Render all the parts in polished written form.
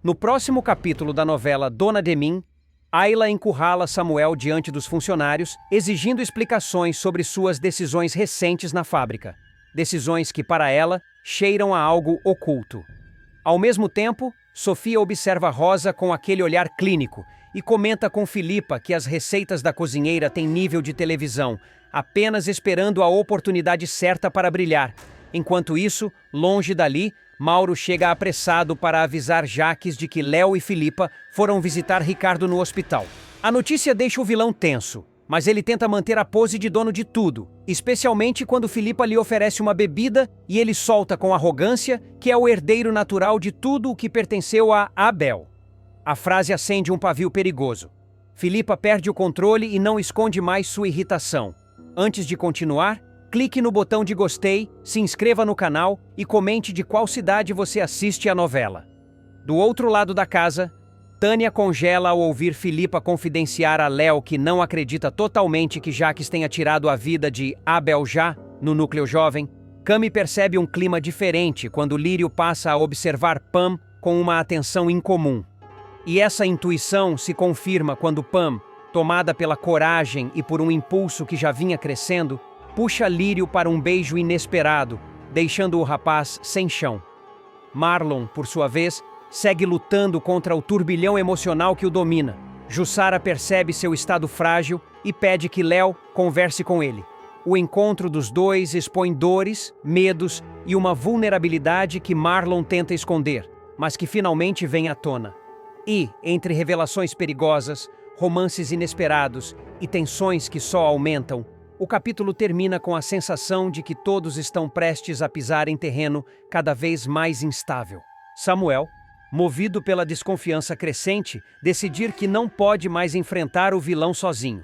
No próximo capítulo da novela Dona de Mim, Ayla encurrala Samuel diante dos funcionários, exigindo explicações sobre suas decisões recentes na fábrica. Decisões que, para ela, cheiram a algo oculto. Ao mesmo tempo, Sofia observa Rosa com aquele olhar clínico e comenta com Filipa que as receitas da cozinheira têm nível de televisão, apenas esperando a oportunidade certa para brilhar. Enquanto isso, longe dali, Mauro chega apressado para avisar Jaques de que Léo e Filipa foram visitar Ricardo no hospital. A notícia deixa o vilão tenso, mas ele tenta manter a pose de dono de tudo, especialmente quando Filipa lhe oferece uma bebida e ele solta com arrogância que é o herdeiro natural de tudo o que pertenceu a Abel. A frase acende um pavio perigoso. Filipa perde o controle e não esconde mais sua irritação. Antes de continuar, clique no botão de gostei, se inscreva no canal e comente de qual cidade você assiste a novela. Do outro lado da casa, Tânia congela ao ouvir Filipa confidenciar a Léo que não acredita totalmente que Jaques tenha tirado a vida de Abel já no núcleo jovem. Cami percebe um clima diferente quando Lírio passa a observar Pam com uma atenção incomum. E essa intuição se confirma quando Pam, tomada pela coragem e por um impulso que já vinha crescendo, puxa Lírio para um beijo inesperado, deixando o rapaz sem chão. Marlon, por sua vez, segue lutando contra o turbilhão emocional que o domina. Jussara percebe seu estado frágil e pede que Léo converse com ele. O encontro dos dois expõe dores, medos e uma vulnerabilidade que Marlon tenta esconder, mas que finalmente vem à tona. E, entre revelações perigosas, romances inesperados e tensões que só aumentam, o capítulo termina com a sensação de que todos estão prestes a pisar em terreno cada vez mais instável. Samuel, movido pela desconfiança crescente, decidir que não pode mais enfrentar o vilão sozinho.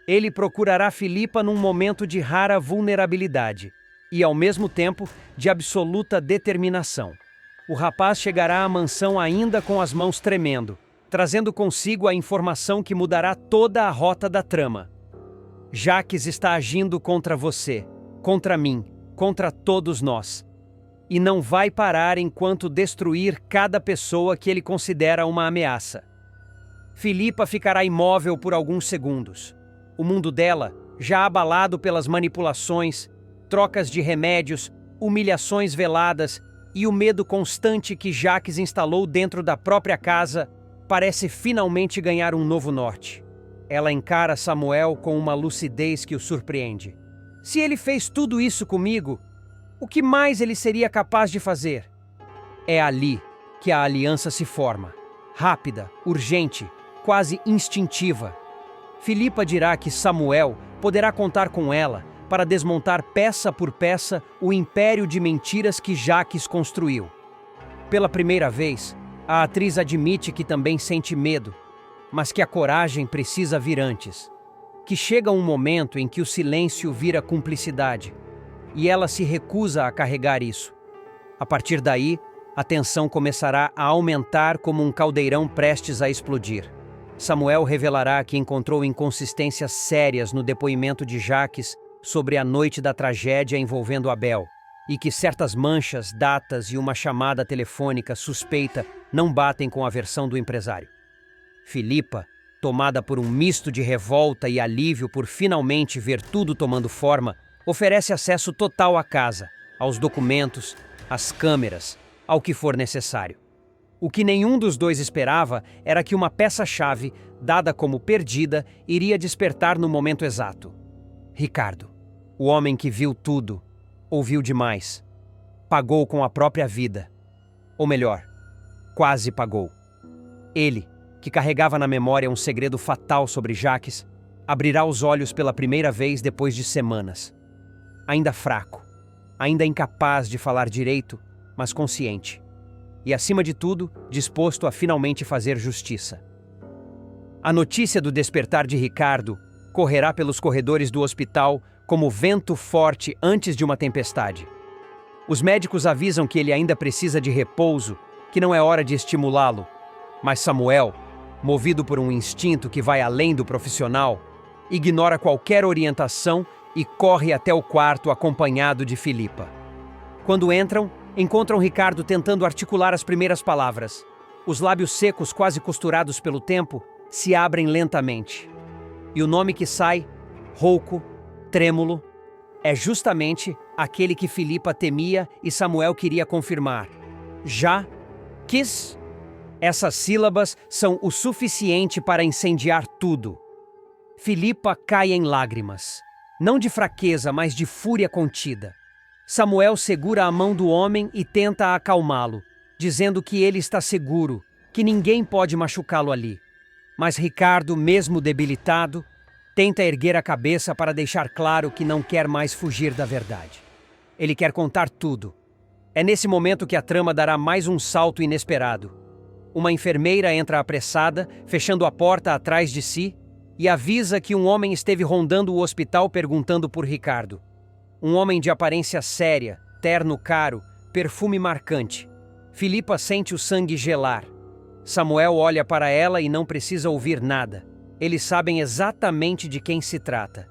Ele procurará Filipa num momento de rara vulnerabilidade e, ao mesmo tempo, de absoluta determinação. O rapaz chegará à mansão ainda com as mãos tremendo, trazendo consigo a informação que mudará toda a rota da trama. Jaques está agindo contra você, contra mim, contra todos nós. E não vai parar enquanto destruir cada pessoa que ele considera uma ameaça. Filipa ficará imóvel por alguns segundos. O mundo dela, já abalado pelas manipulações, trocas de remédios, humilhações veladas e o medo constante que Jaques instalou dentro da própria casa, parece finalmente ganhar um novo norte. Ela encara Samuel com uma lucidez que o surpreende. Se ele fez tudo isso comigo, o que mais ele seria capaz de fazer? É ali que a aliança se forma. Rápida, urgente, quase instintiva. Filipa dirá que Samuel poderá contar com ela para desmontar peça por peça o império de mentiras que Jaques construiu. Pela primeira vez, a atriz admite que também sente medo, mas que a coragem precisa vir antes. Que chega um momento em que o silêncio vira cumplicidade, e ela se recusa a carregar isso. A partir daí, a tensão começará a aumentar como um caldeirão prestes a explodir. Samuel revelará que encontrou inconsistências sérias no depoimento de Jaques sobre a noite da tragédia envolvendo Abel, e que certas manchas, datas e uma chamada telefônica suspeita não batem com a versão do empresário. Filipa, tomada por um misto de revolta e alívio por finalmente ver tudo tomando forma, oferece acesso total à casa, aos documentos, às câmeras, ao que for necessário. O que nenhum dos dois esperava era que uma peça-chave, dada como perdida, iria despertar no momento exato. Ricardo, o homem que viu tudo, ouviu demais, pagou com a própria vida. Ou melhor, quase pagou. Ele, que carregava na memória um segredo fatal sobre Jaques, abrirá os olhos pela primeira vez depois de semanas. Ainda fraco, ainda incapaz de falar direito, mas consciente. E, acima de tudo, disposto a finalmente fazer justiça. A notícia do despertar de Ricardo correrá pelos corredores do hospital como vento forte antes de uma tempestade. Os médicos avisam que ele ainda precisa de repouso, que não é hora de estimulá-lo. Mas Samuel, movido por um instinto que vai além do profissional, ignora qualquer orientação e corre até o quarto acompanhado de Filipa. Quando entram, encontram Ricardo tentando articular as primeiras palavras. Os lábios secos, quase costurados pelo tempo, se abrem lentamente. E o nome que sai, rouco, trêmulo, é justamente aquele que Filipa temia e Samuel queria confirmar. Já-quis. Essas sílabas são o suficiente para incendiar tudo. Filipa cai em lágrimas, não de fraqueza, mas de fúria contida. Samuel segura a mão do homem e tenta acalmá-lo, dizendo que ele está seguro, que ninguém pode machucá-lo ali. Mas Ricardo, mesmo debilitado, tenta erguer a cabeça para deixar claro que não quer mais fugir da verdade. Ele quer contar tudo. É nesse momento que a trama dará mais um salto inesperado. Uma enfermeira entra apressada, fechando a porta atrás de si, e avisa que um homem esteve rondando o hospital perguntando por Ricardo. Um homem de aparência séria, terno caro, perfume marcante. Filipa sente o sangue gelar. Samuel olha para ela e não precisa ouvir nada. Eles sabem exatamente de quem se trata.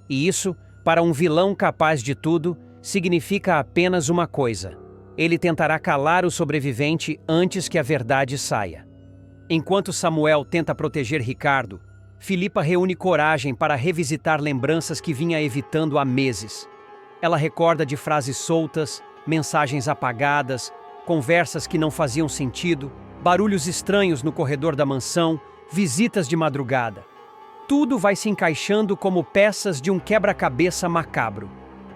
E isso, para um vilão capaz de tudo, significa apenas uma coisa. Ele tentará calar o sobrevivente antes que a verdade saia. Enquanto Samuel tenta proteger Ricardo, Filipa reúne coragem para revisitar lembranças que vinha evitando há meses. Ela recorda de frases soltas, mensagens apagadas, conversas que não faziam sentido, barulhos estranhos no corredor da mansão, visitas de madrugada. Tudo vai se encaixando como peças de um quebra-cabeça macabro.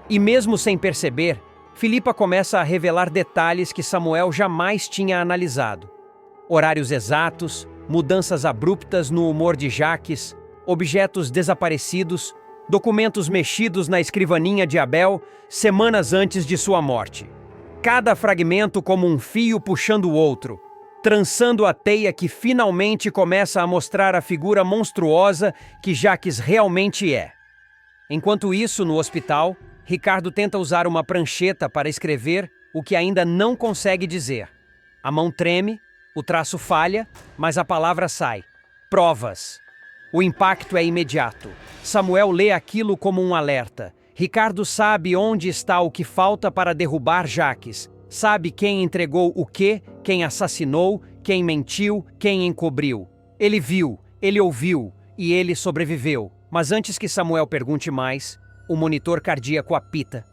E mesmo sem perceber, Filipa começa a revelar detalhes que Samuel jamais tinha analisado. Horários exatos, mudanças abruptas no humor de Jaques, objetos desaparecidos, documentos mexidos na escrivaninha de Abel semanas antes de sua morte. Cada fragmento como um fio puxando o outro, trançando a teia que finalmente começa a mostrar a figura monstruosa que Jaques realmente é. Enquanto isso, no hospital, Ricardo tenta usar uma prancheta para escrever o que ainda não consegue dizer. A mão treme, o traço falha, mas a palavra sai. Provas. O impacto é imediato. Samuel lê aquilo como um alerta. Ricardo sabe onde está o que falta para derrubar Jaques. Sabe quem entregou o quê, quem assassinou, quem mentiu, quem encobriu. Ele viu, ele ouviu e ele sobreviveu. Mas antes que Samuel pergunte mais, o monitor cardíaco apita.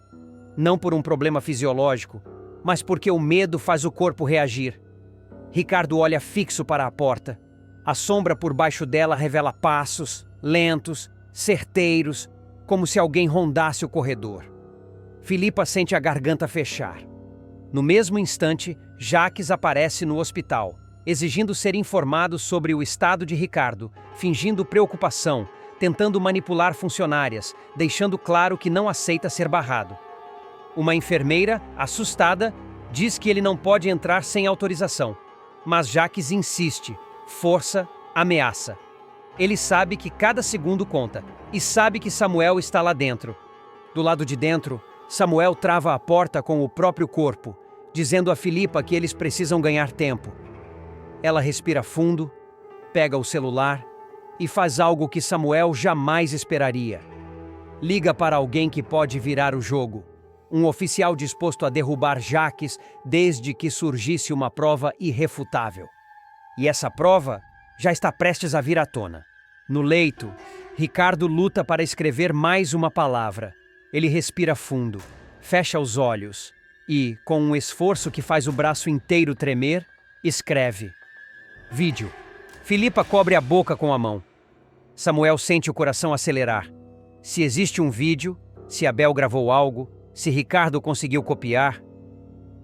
Não por um problema fisiológico, mas porque o medo faz o corpo reagir. Ricardo olha fixo para a porta. A sombra por baixo dela revela passos, lentos, certeiros, como se alguém rondasse o corredor. Filipa sente a garganta fechar. No mesmo instante, Jaques aparece no hospital, exigindo ser informado sobre o estado de Ricardo, fingindo preocupação, tentando manipular funcionárias, deixando claro que não aceita ser barrado. Uma enfermeira, assustada, diz que ele não pode entrar sem autorização. Mas Jaques insiste, força, ameaça. Ele sabe que cada segundo conta, e sabe que Samuel está lá dentro. Do lado de dentro, Samuel trava a porta com o próprio corpo, dizendo a Filipa que eles precisam ganhar tempo. Ela respira fundo, pega o celular e faz algo que Samuel jamais esperaria. Liga para alguém que pode virar o jogo. Um oficial disposto a derrubar Jaques desde que surgisse uma prova irrefutável. E essa prova já está prestes a vir à tona. No leito, Ricardo luta para escrever mais uma palavra. Ele respira fundo, fecha os olhos e, com um esforço que faz o braço inteiro tremer, escreve. Vídeo. Filipa cobre a boca com a mão. Samuel sente o coração acelerar. Se existe um vídeo, se Abel gravou algo, se Ricardo conseguiu copiar,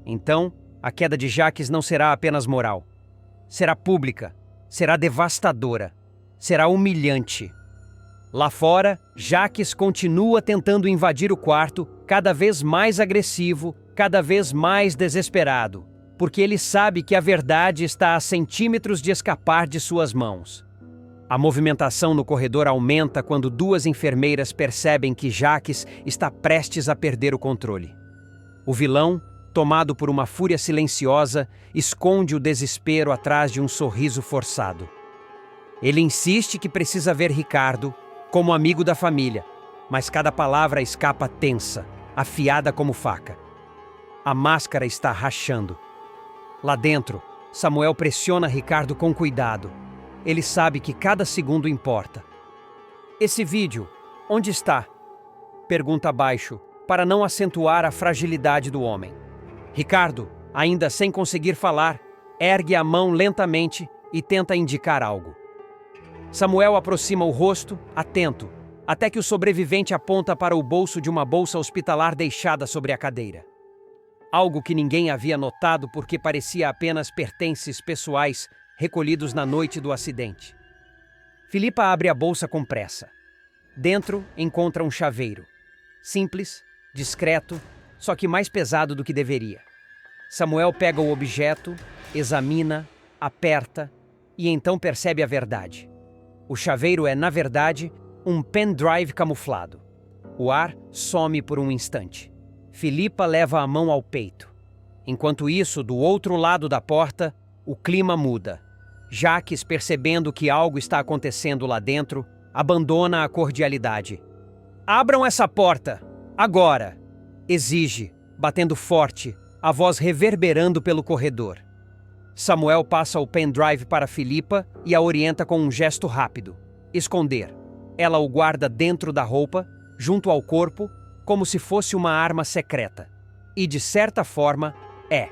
então a queda de Jaques não será apenas moral. Será pública, será devastadora, será humilhante. Lá fora, Jaques continua tentando invadir o quarto, cada vez mais agressivo, cada vez mais desesperado, porque ele sabe que a verdade está a centímetros de escapar de suas mãos. A movimentação no corredor aumenta quando duas enfermeiras percebem que Jaques está prestes a perder o controle. O vilão, tomado por uma fúria silenciosa, esconde o desespero atrás de um sorriso forçado. Ele insiste que precisa ver Ricardo como amigo da família, mas cada palavra escapa tensa, afiada como faca. A máscara está rachando. Lá dentro, Samuel pressiona Ricardo com cuidado. Ele sabe que cada segundo importa. Esse vídeo, onde está? Pergunta baixo, para não acentuar a fragilidade do homem. Ricardo, ainda sem conseguir falar, ergue a mão lentamente e tenta indicar algo. Samuel aproxima o rosto, atento, até que o sobrevivente aponta para o bolso de uma bolsa hospitalar deixada sobre a cadeira. Algo que ninguém havia notado porque parecia apenas pertences pessoais recolhidos na noite do acidente. Filipa abre a bolsa com pressa. Dentro encontra um chaveiro. Simples, discreto, só que mais pesado do que deveria. Samuel pega o objeto, examina, aperta e então percebe a verdade. O chaveiro é, na verdade, um pendrive camuflado. O ar some por um instante. Filipa leva a mão ao peito. Enquanto isso, do outro lado da porta, o clima muda. Jacques, percebendo que algo está acontecendo lá dentro, abandona a cordialidade. "Abram essa porta! Agora!" exige, batendo forte, a voz reverberando pelo corredor. Samuel passa o pendrive para Filipa e a orienta com um gesto rápido. Esconder. Ela o guarda dentro da roupa, junto ao corpo, como se fosse uma arma secreta. E, de certa forma, é.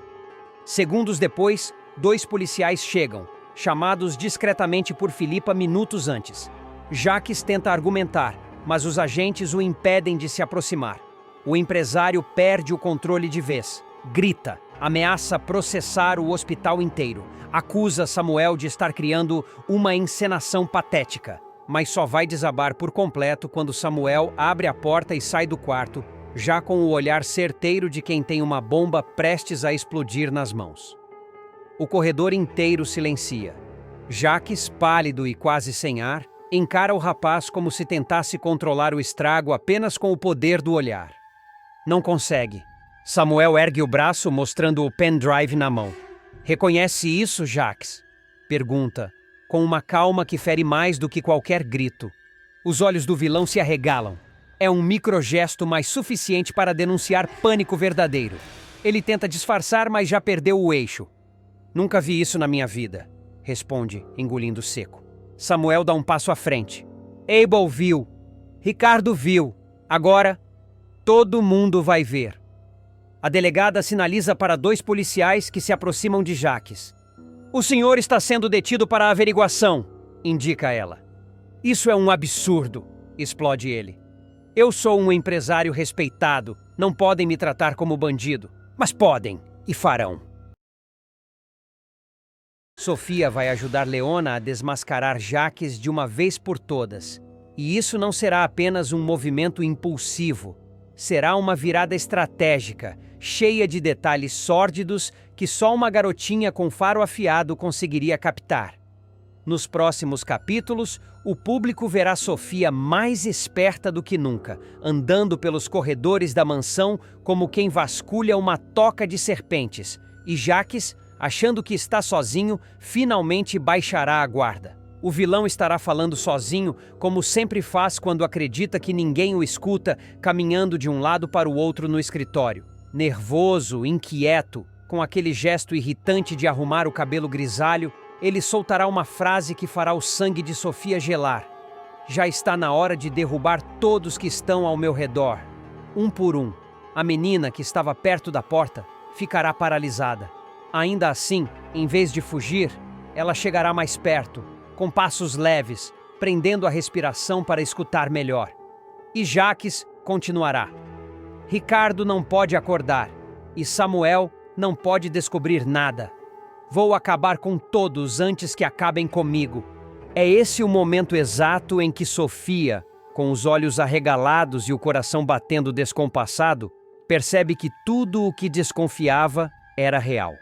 Segundos depois, 2 policiais chegam, chamados discretamente por Filipa minutos antes. Jacques tenta argumentar, mas os agentes o impedem de se aproximar. O empresário perde o controle de vez. Grita, ameaça processar o hospital inteiro. Acusa Samuel de estar criando uma encenação patética. Mas só vai desabar por completo quando Samuel abre a porta e sai do quarto, já com o olhar certeiro de quem tem uma bomba prestes a explodir nas mãos. O corredor inteiro silencia. Jacques, pálido e quase sem ar, encara o rapaz como se tentasse controlar o estrago apenas com o poder do olhar. Não consegue. Samuel ergue o braço, mostrando o pendrive na mão. "Reconhece isso, Jacques?" pergunta, com uma calma que fere mais do que qualquer grito. Os olhos do vilão se arregalam. É um microgesto, mas suficiente para denunciar pânico verdadeiro. Ele tenta disfarçar, mas já perdeu o eixo. "Nunca vi isso na minha vida", responde, engolindo seco. Samuel dá um passo à frente. "Abel viu. Ricardo viu. Agora, todo mundo vai ver." A delegada sinaliza para 2 policiais que se aproximam de Jacques. "O senhor está sendo detido para averiguação", indica ela. "Isso é um absurdo", explode ele. "Eu sou um empresário respeitado, não podem me tratar como bandido." "Mas podem, e farão." Sofia vai ajudar Leona a desmascarar Jacques de uma vez por todas. E isso não será apenas um movimento impulsivo. Será uma virada estratégica, cheia de detalhes sórdidos que só uma garotinha com faro afiado conseguiria captar. Nos próximos capítulos, o público verá Sofia mais esperta do que nunca, andando pelos corredores da mansão como quem vasculha uma toca de serpentes, e Jacques, achando que está sozinho, finalmente baixará a guarda. O vilão estará falando sozinho, como sempre faz quando acredita que ninguém o escuta, caminhando de um lado para o outro no escritório. Nervoso, inquieto, com aquele gesto irritante de arrumar o cabelo grisalho, ele soltará uma frase que fará o sangue de Sofia gelar. "Já está na hora de derrubar todos que estão ao meu redor." Um por um, a menina que estava perto da porta ficará paralisada. Ainda assim, em vez de fugir, ela chegará mais perto, com passos leves, prendendo a respiração para escutar melhor. E Jacques continuará. Ricardo não pode acordar, e Samuel não pode descobrir nada. Vou acabar com todos antes que acabem comigo. É esse o momento exato em que Sofia, com os olhos arregalados e o coração batendo descompassado, percebe que tudo o que desconfiava era real.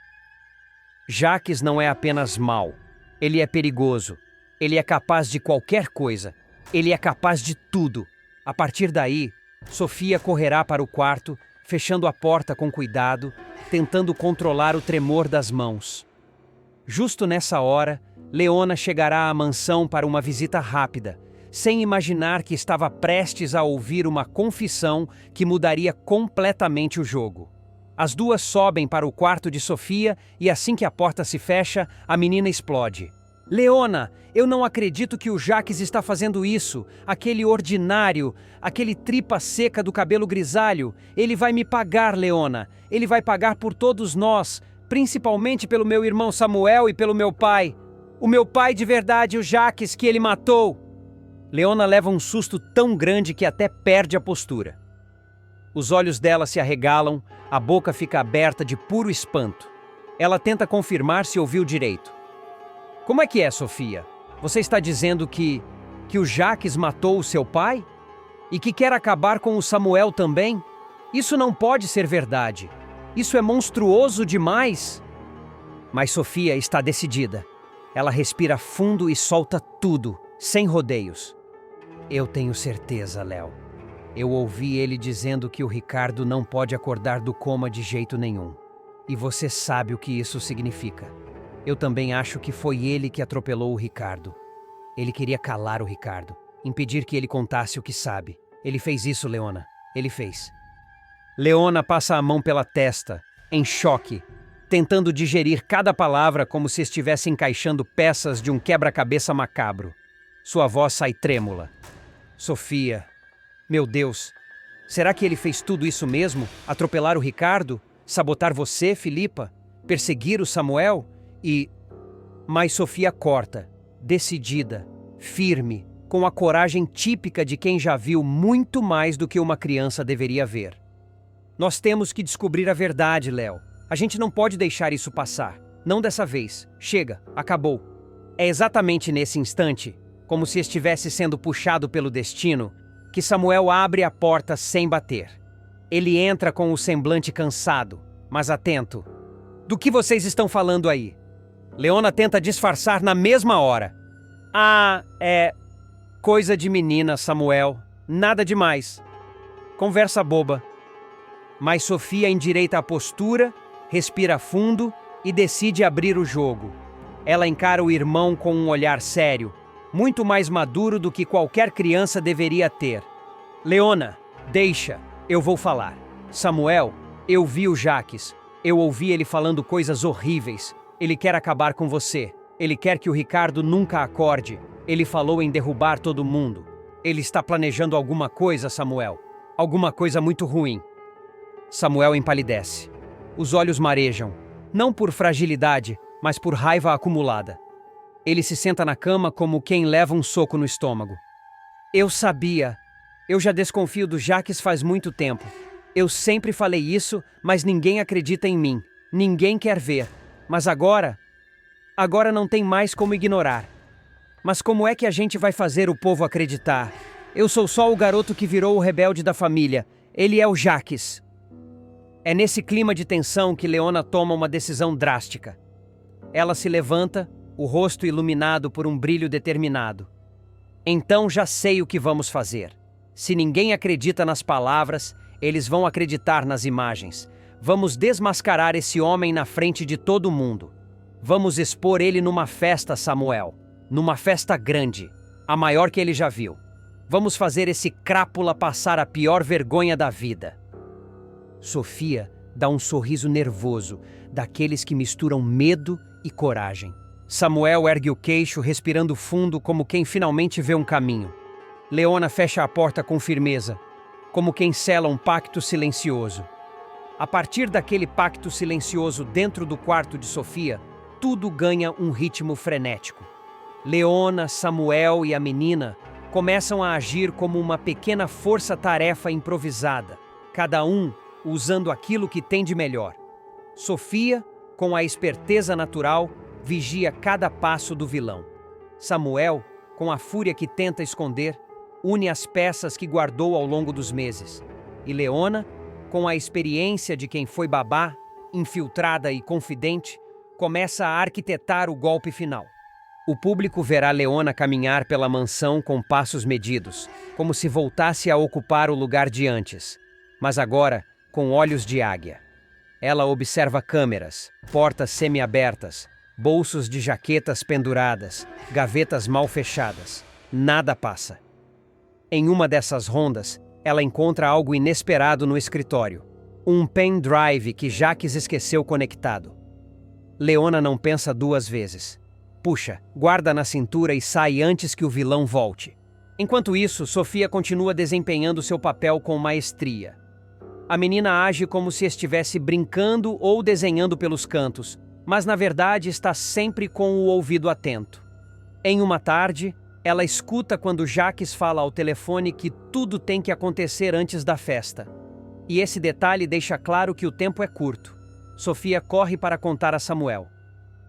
Jacques não é apenas mau, ele é perigoso. Ele é capaz de qualquer coisa. Ele é capaz de tudo. A partir daí, Sofia correrá para o quarto, fechando a porta com cuidado, tentando controlar o tremor das mãos. Justo nessa hora, Leona chegará à mansão para uma visita rápida, sem imaginar que estava prestes a ouvir uma confissão que mudaria completamente o jogo. As duas sobem para o quarto de Sofia e assim que a porta se fecha, a menina explode. Leona, eu não acredito que o Jacques está fazendo isso. Aquele ordinário, aquele tripa seca do cabelo grisalho. Ele vai me pagar, Leona. Ele vai pagar por todos nós, principalmente pelo meu irmão Samuel e pelo meu pai. O meu pai de verdade, o Jacques, que ele matou. Leona leva um susto tão grande que até perde a postura. Os olhos dela se arregalam, a boca fica aberta de puro espanto. Ela tenta confirmar se ouviu direito. Como é que é, Sofia? Você está dizendo que o Jacques matou o seu pai? E que quer acabar com o Samuel também? Isso não pode ser verdade. Isso é monstruoso demais. Mas Sofia está decidida. Ela respira fundo e solta tudo, sem rodeios. Eu tenho certeza, Léo. Eu ouvi ele dizendo que o Ricardo não pode acordar do coma de jeito nenhum. E você sabe o que isso significa. Eu também acho que foi ele que atropelou o Ricardo. Ele queria calar o Ricardo, impedir que ele contasse o que sabe. Ele fez isso, Leona. Ele fez. Leona passa a mão pela testa, em choque, tentando digerir cada palavra como se estivesse encaixando peças de um quebra-cabeça macabro. Sua voz sai trêmula. Sofia... Meu Deus, será que ele fez tudo isso mesmo? Atropelar o Ricardo? Sabotar você, Filipa? Perseguir o Samuel? Mas Sofia corta, decidida, firme, com a coragem típica de quem já viu muito mais do que uma criança deveria ver. Nós temos que descobrir a verdade, Léo. A gente não pode deixar isso passar. Não dessa vez. Chega, acabou. É exatamente nesse instante, como se estivesse sendo puxado pelo destino, que Samuel abre a porta sem bater. Ele entra com o semblante cansado, mas atento. Do que vocês estão falando aí? Leona tenta disfarçar na mesma hora. É coisa de menina, Samuel. Nada demais. Conversa boba. Mas Sofia endireita a postura, respira fundo e decide abrir o jogo. Ela encara o irmão com um olhar sério, muito mais maduro do que qualquer criança deveria ter. Leona, deixa, eu vou falar. Samuel, eu vi o Jacques. Eu ouvi ele falando coisas horríveis. Ele quer acabar com você. Ele quer que o Ricardo nunca acorde. Ele falou em derrubar todo mundo. Ele está planejando alguma coisa, Samuel. Alguma coisa muito ruim. Samuel empalidece. Os olhos marejam, não por fragilidade, mas por raiva acumulada. Ele se senta na cama como quem leva um soco no estômago. Eu sabia. Eu já desconfio do Jacques faz muito tempo. Eu sempre falei isso, mas ninguém acredita em mim. Ninguém quer ver. Mas agora não tem mais como ignorar. Mas como é que a gente vai fazer o povo acreditar? Eu sou só o garoto que virou o rebelde da família. Ele é o Jacques. É nesse clima de tensão que Leona toma uma decisão drástica. Ela se levanta, o rosto iluminado por um brilho determinado. Então já sei o que vamos fazer. Se ninguém acredita nas palavras, eles vão acreditar nas imagens. Vamos desmascarar esse homem na frente de todo mundo. Vamos expor ele numa festa, Samuel. Numa festa grande, a maior que ele já viu. Vamos fazer esse crápula passar a pior vergonha da vida. Sofia dá um sorriso nervoso, daqueles que misturam medo e coragem. Samuel ergue o queixo, respirando fundo como quem finalmente vê um caminho. Leona fecha a porta com firmeza, como quem sela um pacto silencioso. A partir daquele pacto silencioso dentro do quarto de Sofia, tudo ganha um ritmo frenético. Leona, Samuel e a menina começam a agir como uma pequena força-tarefa improvisada, cada um usando aquilo que tem de melhor. Sofia, com a esperteza natural, vigia cada passo do vilão. Samuel, com a fúria que tenta esconder, une as peças que guardou ao longo dos meses. E Leona, com a experiência de quem foi babá, infiltrada e confidente, começa a arquitetar o golpe final. O público verá Leona caminhar pela mansão com passos medidos, como se voltasse a ocupar o lugar de antes, mas agora com olhos de águia. Ela observa câmeras, portas semi-abertas, bolsos de jaquetas penduradas, gavetas mal fechadas. Nada passa. Em uma dessas rondas, ela encontra algo inesperado no escritório. Um pendrive que Jacques esqueceu conectado. Leona não pensa duas vezes. Puxa, guarda na cintura e sai antes que o vilão volte. Enquanto isso, Sofia continua desempenhando seu papel com maestria. A menina age como se estivesse brincando ou desenhando pelos cantos, mas na verdade está sempre com o ouvido atento. Em uma tarde, ela escuta quando Jacques fala ao telefone que tudo tem que acontecer antes da festa. E esse detalhe deixa claro que o tempo é curto. Sofia corre para contar a Samuel.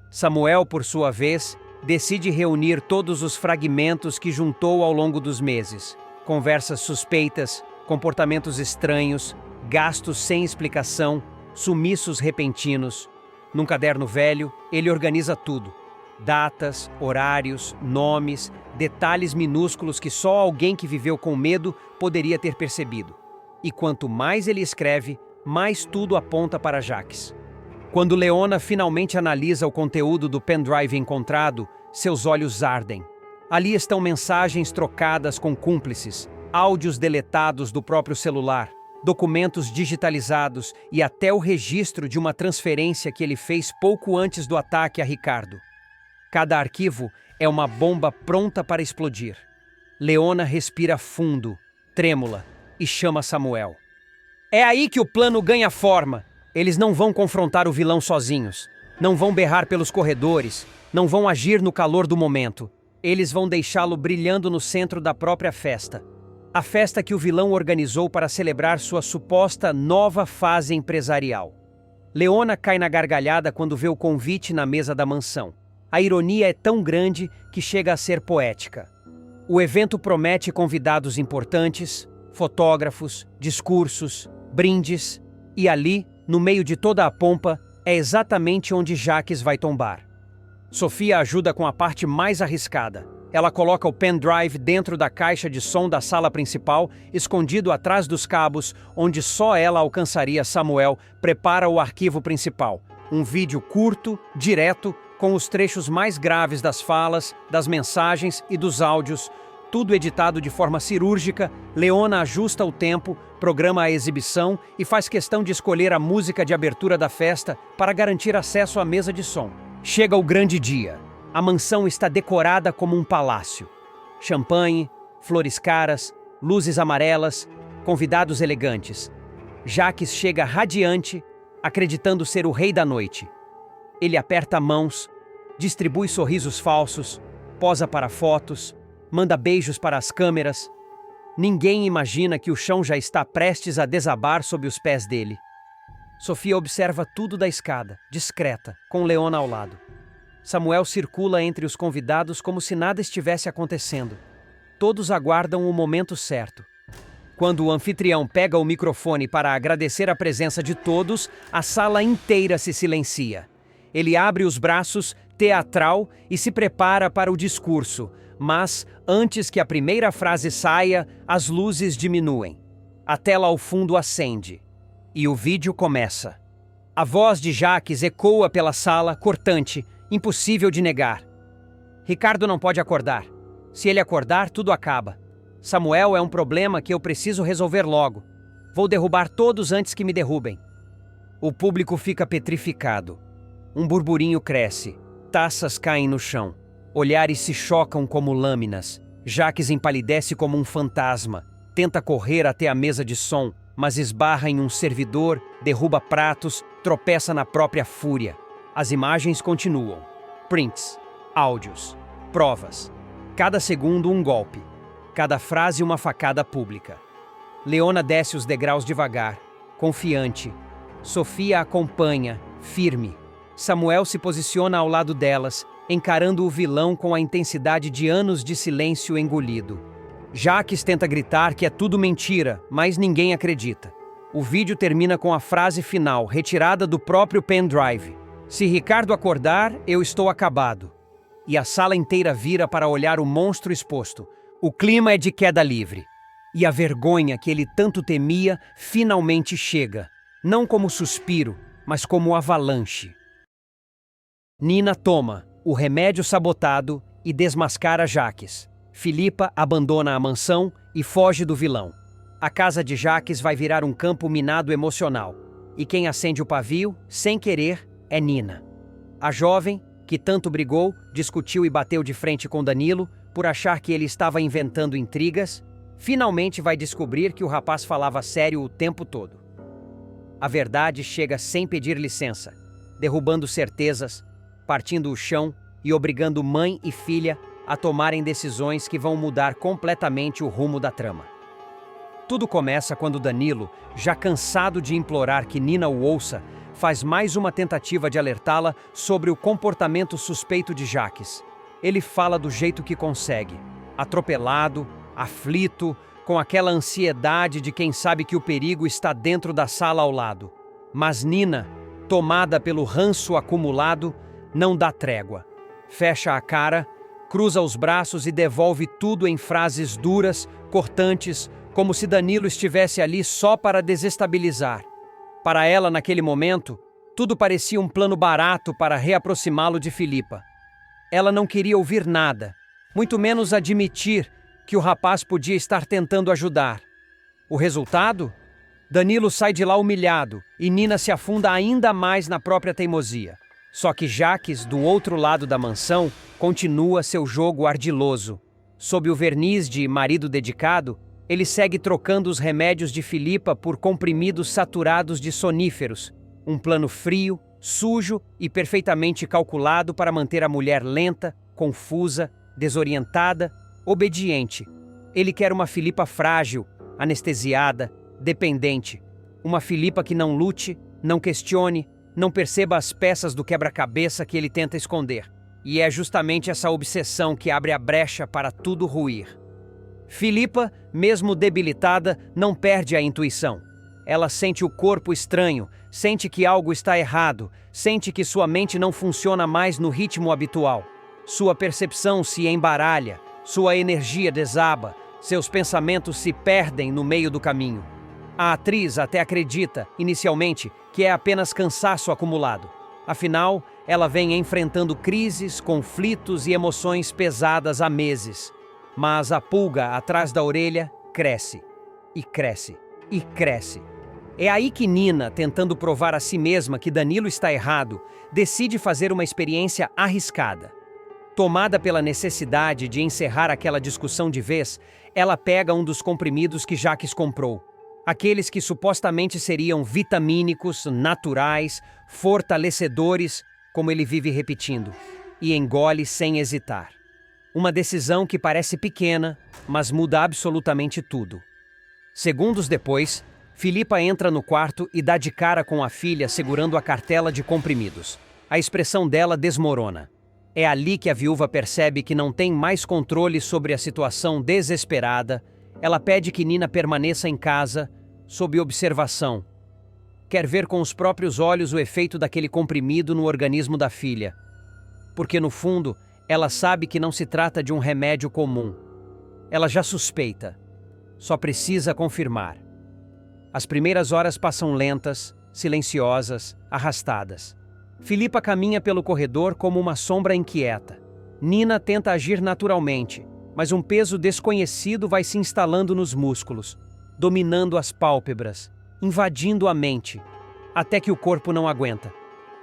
Samuel, por sua vez, decide reunir todos os fragmentos que juntou ao longo dos meses. Conversas suspeitas, comportamentos estranhos, gastos sem explicação, sumiços repentinos. Num caderno velho, ele organiza tudo. Datas, horários, nomes, detalhes minúsculos que só alguém que viveu com medo poderia ter percebido. E quanto mais ele escreve, mais tudo aponta para Jacques. Quando Leona finalmente analisa o conteúdo do pendrive encontrado, seus olhos ardem. Ali estão mensagens trocadas com cúmplices, áudios deletados do próprio celular, documentos digitalizados e até o registro de uma transferência que ele fez pouco antes do ataque a Ricardo. Cada arquivo é uma bomba pronta para explodir. Leona respira fundo, trêmula, e chama Samuel. É aí que o plano ganha forma. Eles não vão confrontar o vilão sozinhos. Não vão berrar pelos corredores. Não vão agir no calor do momento. Eles vão deixá-lo brilhando no centro da própria festa. A festa que o vilão organizou para celebrar sua suposta nova fase empresarial. Leona cai na gargalhada quando vê o convite na mesa da mansão. A ironia é tão grande que chega a ser poética. O evento promete convidados importantes, fotógrafos, discursos, brindes, e ali, no meio de toda a pompa, é exatamente onde Jacques vai tombar. Sofia ajuda com a parte mais arriscada. Ela coloca o pendrive dentro da caixa de som da sala principal, escondido atrás dos cabos, onde só ela alcançaria. Samuel prepara o arquivo principal, um vídeo curto, direto, com os trechos mais graves das falas, das mensagens e dos áudios, tudo editado de forma cirúrgica. Leona ajusta o tempo, programa a exibição e faz questão de escolher a música de abertura da festa para garantir acesso à mesa de som. Chega o grande dia. A mansão está decorada como um palácio. Champanhe, flores caras, luzes amarelas, convidados elegantes. Jacques chega radiante, acreditando ser o rei da noite. Ele aperta mãos, distribui sorrisos falsos, posa para fotos, manda beijos para as câmeras. Ninguém imagina que o chão já está prestes a desabar sob os pés dele. Sofia observa tudo da escada, discreta, com Leona ao lado. Samuel circula entre os convidados como se nada estivesse acontecendo. Todos aguardam o momento certo. Quando o anfitrião pega o microfone para agradecer a presença de todos, a sala inteira se silencia. Ele abre os braços, teatral, e se prepara para o discurso, mas, antes que a primeira frase saia, as luzes diminuem. A tela ao fundo acende. E o vídeo começa. A voz de Jacques ecoa pela sala, cortante, impossível de negar. Ricardo não pode acordar. Se ele acordar, tudo acaba. Samuel é um problema que eu preciso resolver logo. Vou derrubar todos antes que me derrubem. O público fica petrificado. Um burburinho cresce. Taças caem no chão. Olhares se chocam como lâminas. Jacques empalidece como um fantasma. Tenta correr até a mesa de som, mas esbarra em um servidor, derruba pratos, tropeça na própria fúria. As imagens continuam. Prints, áudios, provas. Cada segundo um golpe. Cada frase uma facada pública. Leona desce os degraus devagar, confiante. Sofia acompanha, firme. Samuel se posiciona ao lado delas, encarando o vilão com a intensidade de anos de silêncio engolido. Jacques tenta gritar que é tudo mentira, mas ninguém acredita. O vídeo termina com a frase final, retirada do próprio pendrive. Se Ricardo acordar, eu estou acabado. E a sala inteira vira para olhar o monstro exposto. O clima é de queda livre. E a vergonha que ele tanto temia finalmente chega. Não como suspiro, mas como avalanche. Nina toma o remédio sabotado e desmascara Jacques. Filipa abandona a mansão e foge do vilão. A casa de Jacques vai virar um campo minado emocional. e quem acende o pavio, sem querer, é Nina. A jovem, que tanto brigou, discutiu e bateu de frente com Danilo por achar que ele estava inventando intrigas, finalmente vai descobrir que o rapaz falava sério o tempo todo. A verdade chega sem pedir licença, derrubando certezas, partindo o chão e obrigando mãe e filha a tomarem decisões que vão mudar completamente o rumo da trama. Tudo começa quando Danilo, já cansado de implorar que Nina o ouça, faz mais uma tentativa de alertá-la sobre o comportamento suspeito de Jaques. Ele fala do jeito que consegue, atropelado, aflito, com aquela ansiedade de quem sabe que o perigo está dentro da sala ao lado. Mas Nina, tomada pelo ranço acumulado, não dá trégua. Fecha a cara, cruza os braços e devolve tudo em frases duras, cortantes, como se Danilo estivesse ali só para desestabilizar. Para ela, naquele momento, tudo parecia um plano barato para reaproximá-lo de Filipa. Ela não queria ouvir nada, muito menos admitir que o rapaz podia estar tentando ajudar. O resultado? Danilo sai de lá humilhado e Nina se afunda ainda mais na própria teimosia. Só que Jaques, do outro lado da mansão, continua seu jogo ardiloso. Sob o verniz de marido dedicado, ele segue trocando os remédios de Filipa por comprimidos saturados de soníferos, um plano frio, sujo e perfeitamente calculado para manter a mulher lenta, confusa, desorientada, obediente. Ele quer uma Filipa frágil, anestesiada, dependente. Uma Filipa que não lute, não questione, não perceba as peças do quebra-cabeça que ele tenta esconder. E é justamente essa obsessão que abre a brecha para tudo ruir. Filipa, mesmo debilitada, não perde a intuição. Ela sente o corpo estranho, sente que algo está errado, sente que sua mente não funciona mais no ritmo habitual. Sua percepção se embaralha, sua energia desaba, seus pensamentos se perdem no meio do caminho. A atriz até acredita, inicialmente, que é apenas cansaço acumulado. Afinal, ela vem enfrentando crises, conflitos e emoções pesadas há meses. Mas a pulga atrás da orelha cresce, e cresce, e cresce. É aí que Nina, tentando provar a si mesma que Danilo está errado, decide fazer uma experiência arriscada. Tomada pela necessidade de encerrar aquela discussão de vez, ela pega um dos comprimidos que Jaques comprou. Aqueles que supostamente seriam vitamínicos, naturais, fortalecedores, como ele vive repetindo, e engole sem hesitar. Uma decisão que parece pequena, mas muda absolutamente tudo. Segundos depois, Filipa entra no quarto e dá de cara com a filha segurando a cartela de comprimidos. A expressão dela desmorona. É ali que a viúva percebe que não tem mais controle sobre a situação desesperada. Ela pede que Nina permaneça em casa, sob observação. Quer ver com os próprios olhos o efeito daquele comprimido no organismo da filha. Porque, no fundo, ela sabe que não se trata de um remédio comum. Ela já suspeita. Só precisa confirmar. As primeiras horas passam lentas, silenciosas, arrastadas. Filipa caminha pelo corredor como uma sombra inquieta. Nina tenta agir naturalmente, mas um peso desconhecido vai se instalando nos músculos, dominando as pálpebras, invadindo a mente, até que o corpo não aguenta.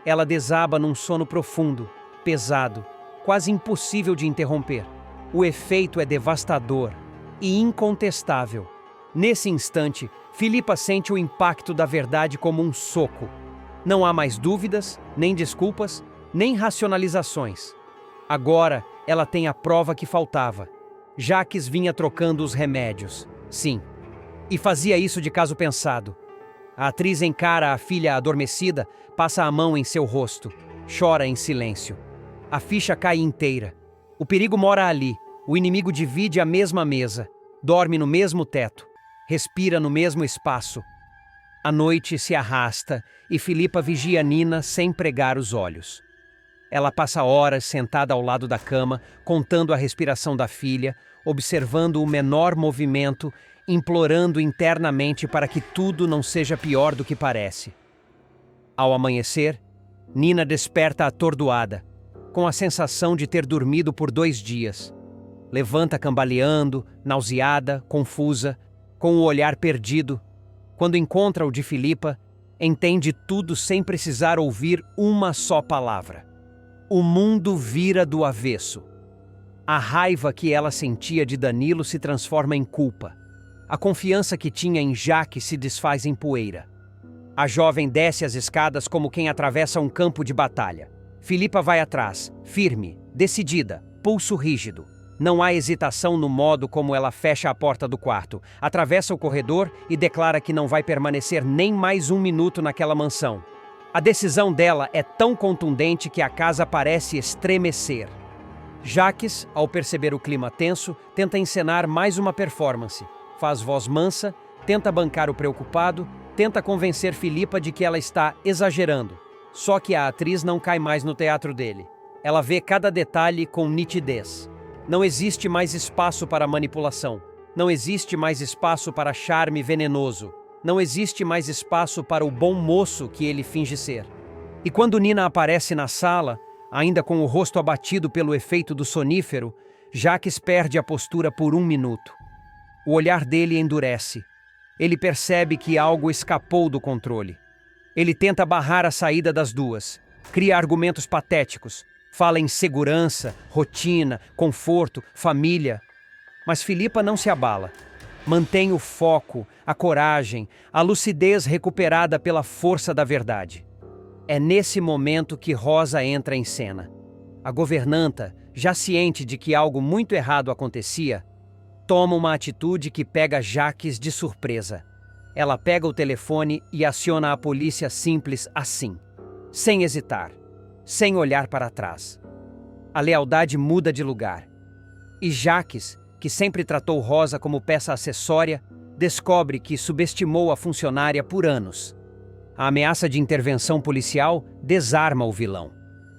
Ela desaba num sono profundo, pesado, quase impossível de interromper. O efeito é devastador e incontestável. Nesse instante, Filipa sente o impacto da verdade como um soco. Não há mais dúvidas, nem desculpas, nem racionalizações. Agora, ela tem a prova que faltava. Jaques vinha trocando os remédios. Sim. E fazia isso de caso pensado. A atriz encara a filha adormecida, passa a mão em seu rosto. Chora em silêncio. A ficha cai inteira. O perigo mora ali. O inimigo divide a mesma mesa. Dorme no mesmo teto. Respira no mesmo espaço. A noite se arrasta e Filipa vigia Nina sem pregar os olhos. Ela passa horas sentada ao lado da cama, contando a respiração da filha, observando o menor movimento, implorando internamente para que tudo não seja pior do que parece. Ao amanhecer, Nina desperta atordoada, com a sensação de ter dormido por 2 dias. Levanta cambaleando, nauseada, confusa, com o olhar perdido. Quando encontra o de Filipa, Entende tudo sem precisar ouvir uma só palavra. O mundo vira do avesso. A raiva que ela sentia de Danilo se transforma em culpa. A confiança que tinha em Jaque se desfaz em poeira. A jovem desce as escadas como quem atravessa um campo de batalha. Filipa vai atrás, firme, decidida, pulso rígido. Não há hesitação no modo como ela fecha a porta do quarto, atravessa o corredor e declara que não vai permanecer nem mais um minuto naquela mansão. A decisão dela é tão contundente que a casa parece estremecer. Jaques, ao perceber o clima tenso, tenta encenar mais uma performance. Faz voz mansa, tenta bancar o preocupado, tenta convencer Filipa de que ela está exagerando. Só que a atriz não cai mais no teatro dele. Ela vê cada detalhe com nitidez. Não existe mais espaço para manipulação. Não existe mais espaço para charme venenoso. Não existe mais espaço para o bom moço que ele finge ser. E quando Nina aparece na sala, ainda com o rosto abatido pelo efeito do sonífero, Jaques perde a postura por um minuto. O olhar dele endurece. Ele percebe que algo escapou do controle. Ele tenta barrar a saída das duas, cria argumentos patéticos, fala em segurança, rotina, conforto, família. Mas Filipa não se abala. Mantém o foco, a coragem, a lucidez recuperada pela força da verdade. É nesse momento que Rosa entra em cena. A governanta, já ciente de que algo muito errado acontecia, toma uma atitude que pega Jaques de surpresa. Ela pega o telefone e aciona a polícia simples assim, sem hesitar, sem olhar para trás. A lealdade muda de lugar. E Jaques, que sempre tratou Rosa como peça acessória, descobre que subestimou a funcionária por anos. A ameaça de intervenção policial desarma o vilão.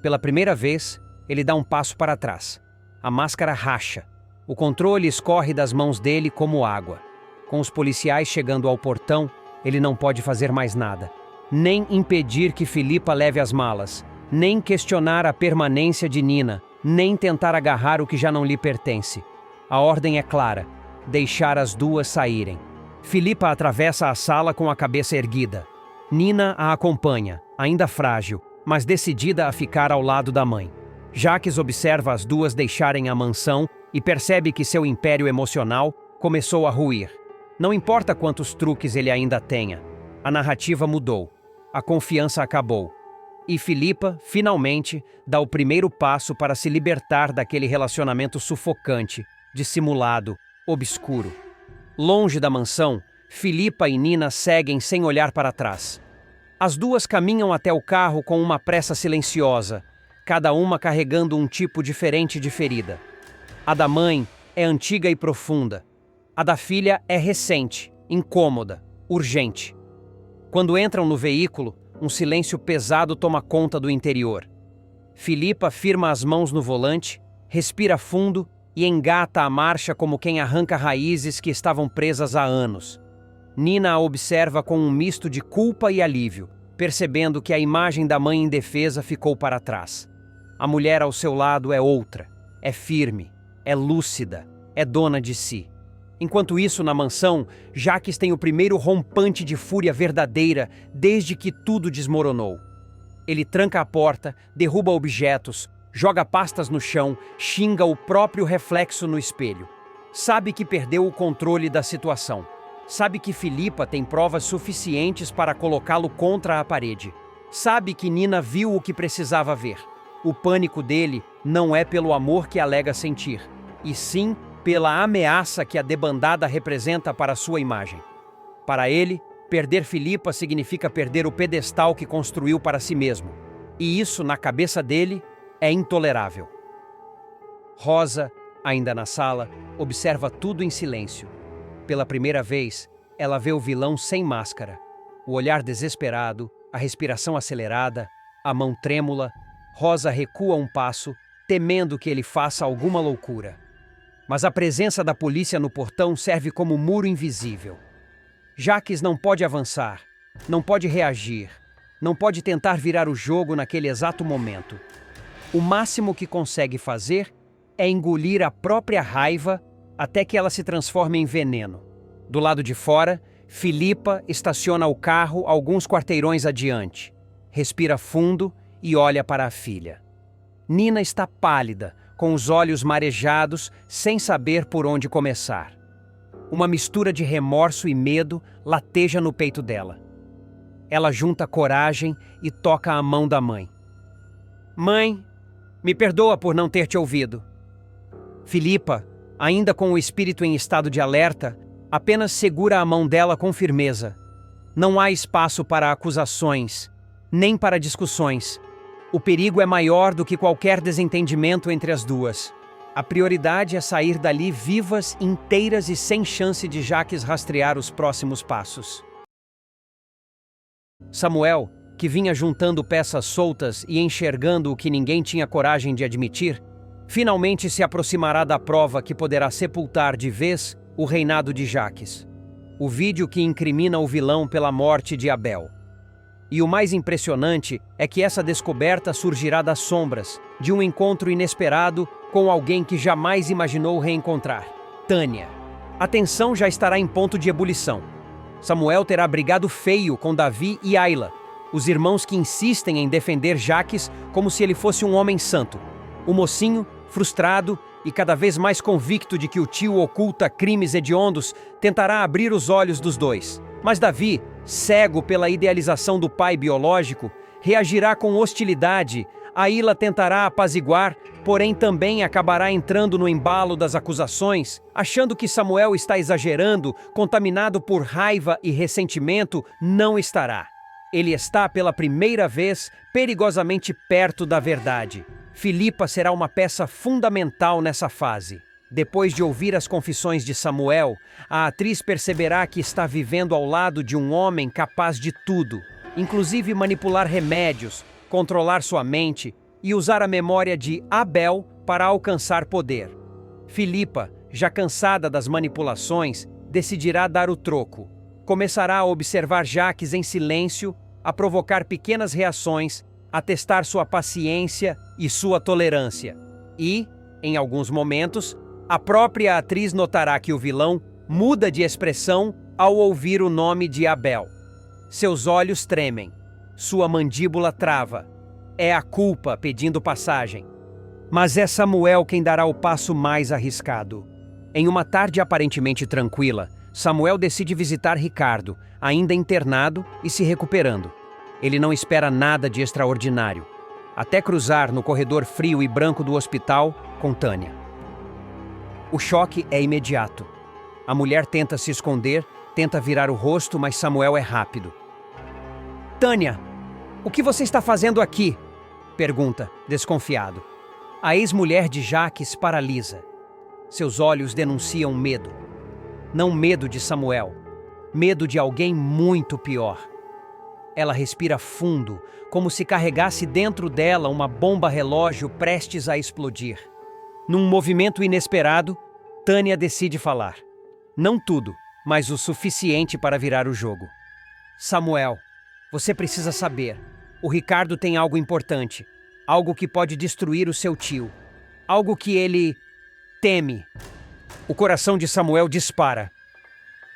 Pela primeira vez, ele dá um passo para trás. A máscara racha. O controle escorre das mãos dele como água. Com os policiais chegando ao portão, ele não pode fazer mais nada. Nem impedir que Filipa leve as malas, nem questionar a permanência de Nina, nem tentar agarrar o que já não lhe pertence. A ordem é clara: deixar as duas saírem. Filipa atravessa a sala com a cabeça erguida. Nina a acompanha, ainda frágil, mas decidida a ficar ao lado da mãe. Jaques observa as duas deixarem a mansão e percebe que seu império emocional começou a ruir. Não importa quantos truques ele ainda tenha, a narrativa mudou, a confiança acabou. E Filipa, finalmente, dá o primeiro passo para se libertar daquele relacionamento sufocante, dissimulado, obscuro. Longe da mansão, Filipa e Nina seguem sem olhar para trás. As duas caminham até o carro com uma pressa silenciosa, cada uma carregando um tipo diferente de ferida. A da mãe é antiga e profunda. A da filha é recente, incômoda, urgente. Quando entram no veículo, um silêncio pesado toma conta do interior. Filipa firma as mãos no volante, respira fundo e engata a marcha como quem arranca raízes que estavam presas há anos. Nina a observa com um misto de culpa e alívio, percebendo que a imagem da mãe indefesa ficou para trás. A mulher ao seu lado é outra, é firme, é lúcida, é dona de si. Enquanto isso, na mansão, Jaques tem o primeiro rompante de fúria verdadeira desde que tudo desmoronou. Ele tranca a porta, derruba objetos, joga pastas no chão, xinga o próprio reflexo no espelho. Sabe que perdeu o controle da situação. Sabe que Filipa tem provas suficientes para colocá-lo contra a parede. Sabe que Nina viu o que precisava ver. O pânico dele não é pelo amor que alega sentir, e sim pela ameaça que a debandada representa para sua imagem. Para ele, perder Filipa significa perder o pedestal que construiu para si mesmo. E isso, na cabeça dele, é intolerável. Rosa, ainda na sala, observa tudo em silêncio. Pela primeira vez, ela vê o vilão sem máscara. O olhar desesperado, a respiração acelerada, a mão trêmula. Rosa recua um passo, temendo que ele faça alguma loucura. Mas a presença da polícia no portão serve como muro invisível. Jaques não pode avançar, não pode reagir, não pode tentar virar o jogo naquele exato momento. O máximo que consegue fazer é engolir a própria raiva até que ela se transforme em veneno. Do lado de fora, Filipa estaciona o carro alguns quarteirões adiante. Respira fundo e olha para a filha. Nina está pálida, com os olhos marejados, sem saber por onde começar. Uma mistura de remorso e medo lateja no peito dela. Ela junta coragem e toca a mão da mãe. Mãe, me perdoa por não ter te ouvido. Filipa, ainda com o espírito em estado de alerta, apenas segura a mão dela com firmeza. Não há espaço para acusações, nem para discussões. O perigo é maior do que qualquer desentendimento entre as duas. A prioridade é sair dali vivas, inteiras e sem chance de Jacques rastrear os próximos passos. Samuel, que vinha juntando peças soltas e enxergando o que ninguém tinha coragem de admitir, finalmente se aproximará da prova que poderá sepultar de vez o reinado de Jacques. O vídeo que incrimina o vilão pela morte de Abel. E o mais impressionante é que essa descoberta surgirá das sombras, de um encontro inesperado com alguém que jamais imaginou reencontrar: Tânia. A tensão já estará em ponto de ebulição. Samuel terá brigado feio com Davi e Aila, os irmãos que insistem em defender Jacques como se ele fosse um homem santo. O mocinho, frustrado e cada vez mais convicto de que o tio oculta crimes hediondos, tentará abrir os olhos dos dois. Mas Davi, cego pela idealização do pai biológico, reagirá com hostilidade. Aila tentará apaziguar, porém também acabará entrando no embalo das acusações, achando que Samuel está exagerando, contaminado por raiva e ressentimento. Não estará. Ele está pela primeira vez perigosamente perto da verdade. Filipa será uma peça fundamental nessa fase. Depois de ouvir as confissões de Samuel, a atriz perceberá que está vivendo ao lado de um homem capaz de tudo, inclusive manipular remédios, controlar sua mente e usar a memória de Abel para alcançar poder. Filipa, já cansada das manipulações, decidirá dar o troco. Começará a observar Jacques em silêncio, a provocar pequenas reações, a testar sua paciência e sua tolerância. E, em alguns momentos, a própria atriz notará que o vilão muda de expressão ao ouvir o nome de Abel. Seus olhos tremem, sua mandíbula trava. É a culpa pedindo passagem. Mas é Samuel quem dará o passo mais arriscado. Em uma tarde aparentemente tranquila, Samuel decide visitar Ricardo, ainda internado e se recuperando. Ele não espera nada de extraordinário, até cruzar no corredor frio e branco do hospital com Tânia. O choque é imediato. A mulher tenta se esconder, tenta virar o rosto, mas Samuel é rápido. Tânia, o que você está fazendo aqui? Pergunta, desconfiado. A ex-mulher de Jacques paralisa. Seus olhos denunciam medo. Não medo de Samuel, medo de alguém muito pior. Ela respira fundo, como se carregasse dentro dela uma bomba relógio prestes a explodir. Num movimento inesperado, Tânia decide falar. Não tudo, mas o suficiente para virar o jogo. Samuel, você precisa saber. O Ricardo tem algo importante. Algo que pode destruir o seu tio. Algo que ele teme. O coração de Samuel dispara.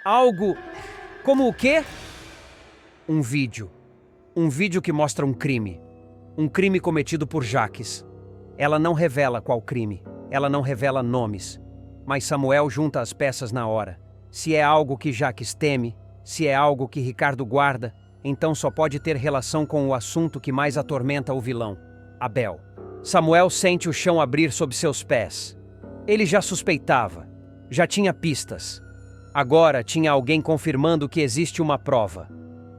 Algo... Como o quê? Um vídeo. Um vídeo que mostra um crime. Um crime cometido por Jacques. Ela não revela qual crime. Ela não revela nomes. Mas Samuel junta as peças na hora. Se é algo que Jacques teme, se é algo que Ricardo guarda, então só pode ter relação com o assunto que mais atormenta o vilão, Abel. Samuel sente o chão abrir sob seus pés. Ele já suspeitava. Já tinha pistas. Agora tinha alguém confirmando que existe uma prova.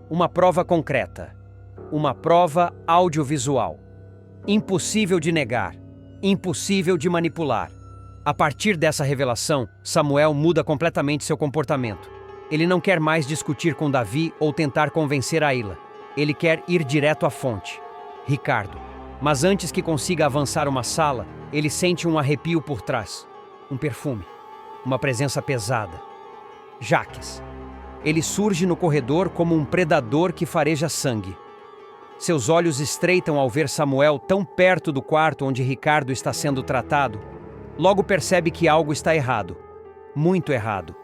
Uma prova concreta. Uma prova audiovisual. Impossível de negar. Impossível de manipular. A partir dessa revelação, Samuel muda completamente seu comportamento. Ele não quer mais discutir com Davi ou tentar convencer Aila. Ele quer ir direto à fonte. Ricardo. Mas antes que consiga avançar uma sala, ele sente um arrepio por trás. Um perfume. Uma presença pesada. Jacques. Ele surge no corredor como um predador que fareja sangue. Seus olhos estreitam ao ver Samuel tão perto do quarto onde Ricardo está sendo tratado. Logo percebe que algo está errado. Muito errado.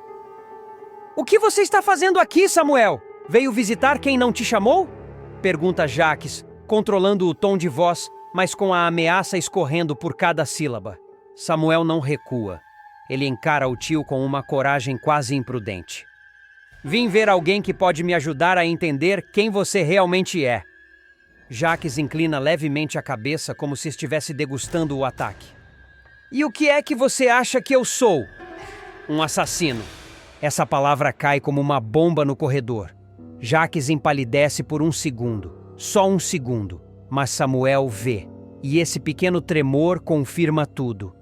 O que você está fazendo aqui, Samuel? Veio visitar quem não te chamou? Pergunta Jaques, controlando o tom de voz, mas com a ameaça escorrendo por cada sílaba. Samuel não recua. Ele encara o tio com uma coragem quase imprudente. Vim ver alguém que pode me ajudar a entender quem você realmente é. Jaques inclina levemente a cabeça como se estivesse degustando o ataque. E o que é que você acha que eu sou? Um assassino. Essa palavra cai como uma bomba no corredor. Jaques empalidece por um segundo. Só um segundo. Mas Samuel vê. E esse pequeno tremor confirma tudo.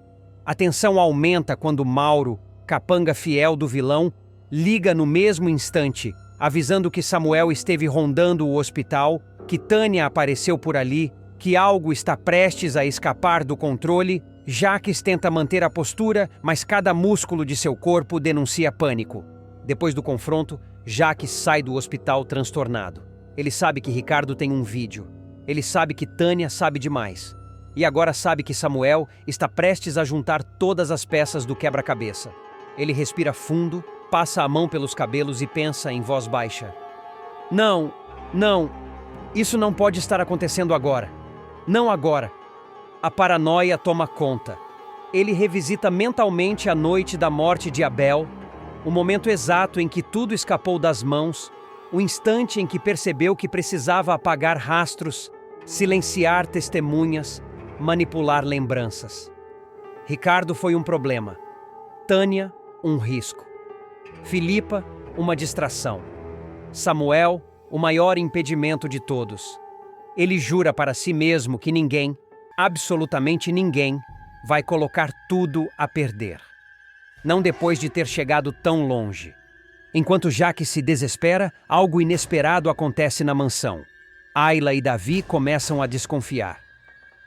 A tensão aumenta quando Mauro, capanga fiel do vilão, liga no mesmo instante, avisando que Samuel esteve rondando o hospital, que Tânia apareceu por ali, que algo está prestes a escapar do controle. Jaques tenta manter a postura, mas cada músculo de seu corpo denuncia pânico. Depois do confronto, Jaques sai do hospital transtornado. Ele sabe que Ricardo tem um vídeo. Ele sabe que Tânia sabe demais. E agora sabe que Samuel está prestes a juntar todas as peças do quebra-cabeça. Ele respira fundo, passa a mão pelos cabelos e pensa em voz baixa. Não, isso não pode estar acontecendo agora. Não agora. A paranoia toma conta. Ele revisita mentalmente a noite da morte de Abel, o momento exato em que tudo escapou das mãos, o instante em que percebeu que precisava apagar rastros, silenciar testemunhas, manipular lembranças. Ricardo foi um problema. Tânia, um risco. Filipa, uma distração. Samuel, o maior impedimento de todos. Ele jura para si mesmo que ninguém, absolutamente ninguém, vai colocar tudo a perder. Não depois de ter chegado tão longe. Enquanto Jaques se desespera, algo inesperado acontece na mansão. Ayla e Davi começam a desconfiar.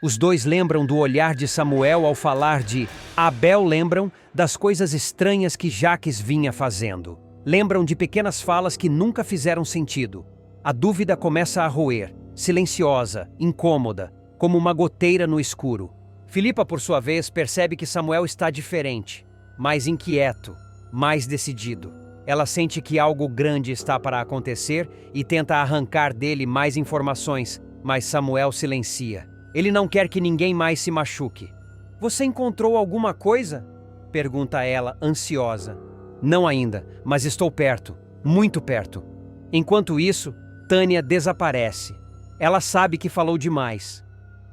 Os dois lembram do olhar de Samuel ao falar de Abel, lembram das coisas estranhas que Jaques vinha fazendo. Lembram de pequenas falas que nunca fizeram sentido. A dúvida começa a roer, silenciosa, incômoda, como uma goteira no escuro. Filipa, por sua vez, percebe que Samuel está diferente, mais inquieto, mais decidido. Ela sente que algo grande está para acontecer e tenta arrancar dele mais informações, mas Samuel silencia. Ele não quer que ninguém mais se machuque. Você encontrou alguma coisa? Pergunta ela, ansiosa. Não ainda, mas estou perto, muito perto. Enquanto isso, Tânia desaparece. Ela sabe que falou demais.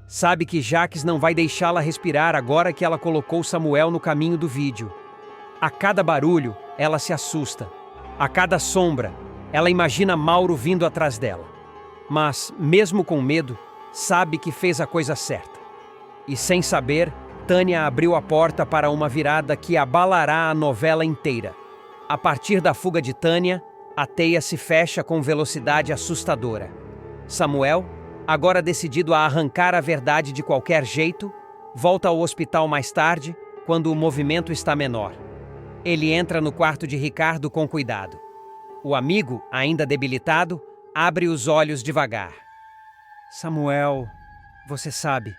Sabe que Jaques não vai deixá-la respirar agora que ela colocou Samuel no caminho do vídeo. A cada barulho, ela se assusta. A cada sombra, ela imagina Mauro vindo atrás dela. Mas, mesmo com medo, sabe que fez a coisa certa. E sem saber, Tânia abriu a porta para uma virada que abalará a novela inteira. A partir da fuga de Tânia, a teia se fecha com velocidade assustadora. Samuel, agora decidido a arrancar a verdade de qualquer jeito, volta ao hospital mais tarde, quando o movimento está menor. Ele entra no quarto de Ricardo com cuidado. O amigo, ainda debilitado, abre os olhos devagar. Samuel, você sabe.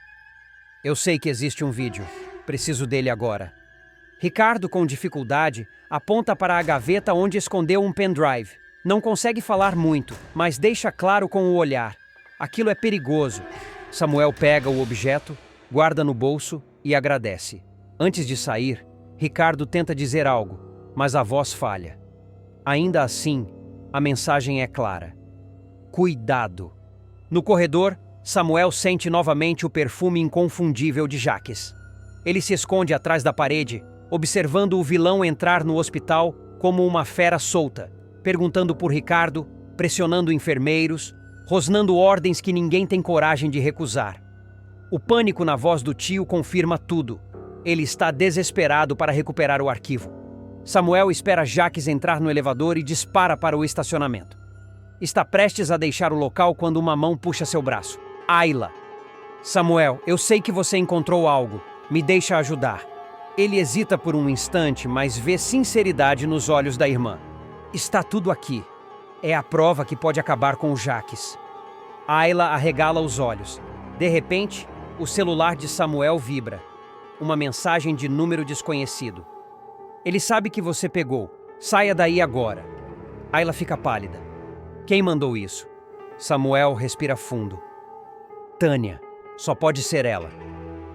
Eu sei que existe um vídeo. Preciso dele agora. Ricardo, com dificuldade, aponta para a gaveta onde escondeu um pendrive. Não consegue falar muito, mas deixa claro com o olhar. Aquilo é perigoso. Samuel pega o objeto, guarda no bolso e agradece. Antes de sair, Ricardo tenta dizer algo, mas a voz falha. Ainda assim, a mensagem é clara. Cuidado. No corredor, Samuel sente novamente o perfume inconfundível de Jaques. Ele se esconde atrás da parede, observando o vilão entrar no hospital como uma fera solta, perguntando por Ricardo, pressionando enfermeiros, rosnando ordens que ninguém tem coragem de recusar. O pânico na voz do tio confirma tudo. Ele está desesperado para recuperar o arquivo. Samuel espera Jaques entrar no elevador e dispara para o estacionamento. Está prestes a deixar o local quando uma mão puxa seu braço. Ayla. Samuel, eu sei que você encontrou algo. Me deixa ajudar. Ele hesita por um instante, mas vê sinceridade nos olhos da irmã. Está tudo aqui. É a prova que pode acabar com o Jaques. Ayla arregala os olhos. De repente, o celular de Samuel vibra. Uma mensagem de número desconhecido. Ele sabe que você pegou. Saia daí agora. Ayla fica pálida. Quem mandou isso? Samuel respira fundo. Tânia. Só pode ser ela.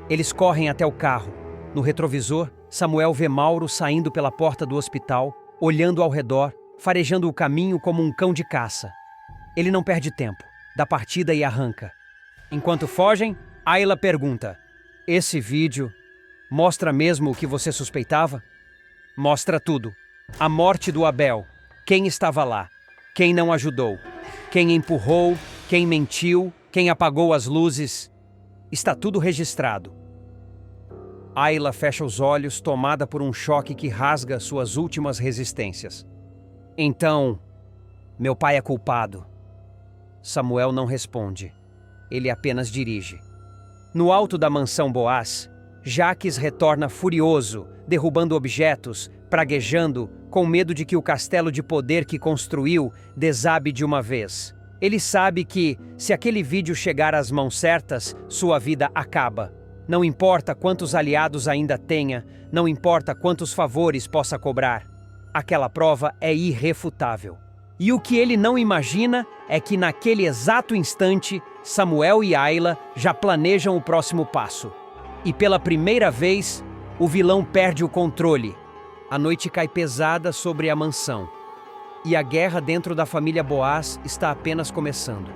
Eles correm até o carro. No retrovisor, Samuel vê Mauro saindo pela porta do hospital, olhando ao redor, farejando o caminho como um cão de caça. Ele não perde tempo, dá partida e arranca. Enquanto fogem, Ayla pergunta: esse vídeo mostra mesmo o que você suspeitava? Mostra tudo. A morte do Abel. Quem estava lá? Quem não ajudou? Quem empurrou? Quem mentiu? Quem apagou as luzes? Está tudo registrado. Ayla fecha os olhos, tomada por um choque que rasga suas últimas resistências. Então, meu pai é culpado. Samuel não responde. Ele apenas dirige. No alto da mansão Boaz, Jaques retorna furioso, derrubando objetos, praguejando, com medo de que o castelo de poder que construiu desabe de uma vez. Ele sabe que, se aquele vídeo chegar às mãos certas, sua vida acaba. Não importa quantos aliados ainda tenha, não importa quantos favores possa cobrar. Aquela prova é irrefutável. E o que ele não imagina é que naquele exato instante, Samuel e Ayla já planejam o próximo passo. E pela primeira vez, o vilão perde o controle. A noite cai pesada sobre a mansão. E a guerra dentro da família Boaz está apenas começando.